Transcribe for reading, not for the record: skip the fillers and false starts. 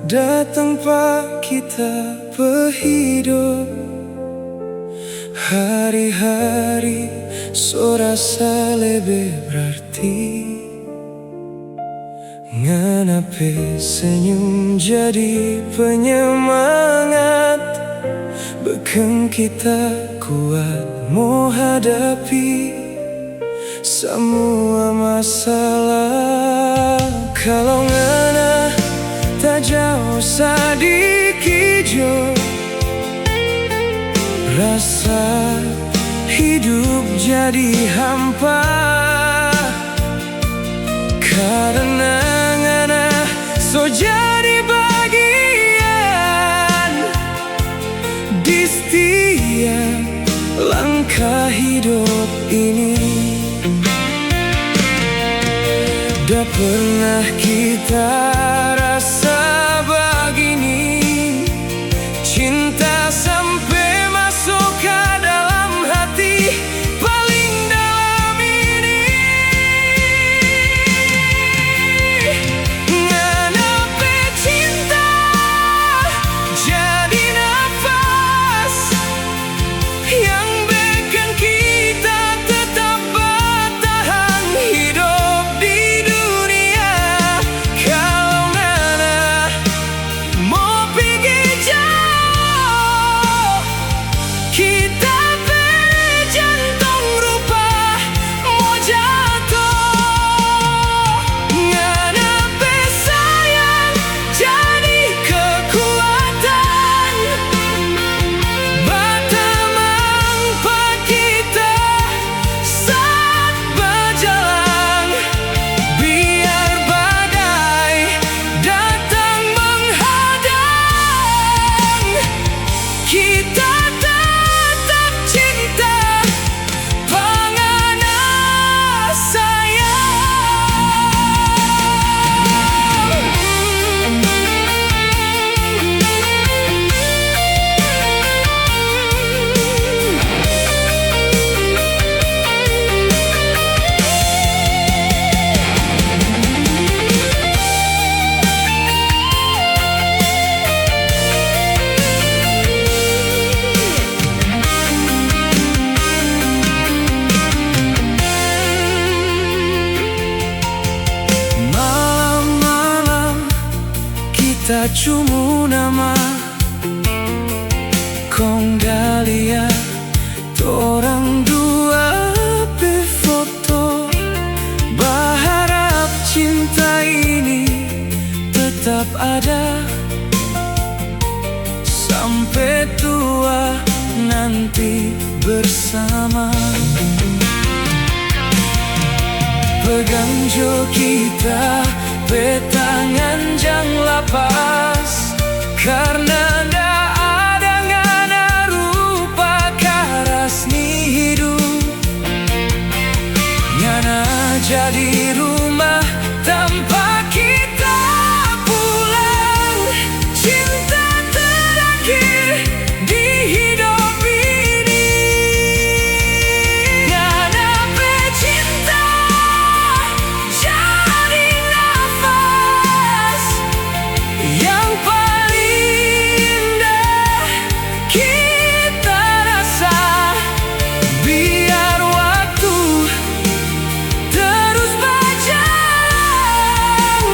datang pak kita berhidup. Hari-hari so rasa lebih berarti. Nganape senyum jadi penyemangat, bikin kita kuat mau hadapi semua masalah. Kalau ngana tak jauh sedikit jo, rasa hidup jadi hampa. Karena ngana so jadi bagian di setiap langkah hidup ini. Dah pernah kita rasa begini, cinta sampai masuk ke dalam hati paling dalam ini. Nganape cinta jadi nafas yang bikin kita tetap bertahan hidup di dunia. Kalau ngana mau pergi jauh, kita beri jantung rupa mau jatuh. Nganape sayang jadi kekuatan, berteman pak kita saat berjalan. Biar badai datang menghadang, kita tetap cinta pengana malam-malam kita cuma nama kong dalia torang dua befoto. Berharap cinta ini tetap ada sampai tua nanti bersama. Pegang jo kita, petangan jangan lepas, karena ndak ada ngana rupa karas ni hidup. Ngana jadi rumah tanpa kita pulang, cinta terakhir di hidup ini. Nganape cinta jadi nafas yang paling indah kita rasa. Biar waktu terus berjalan,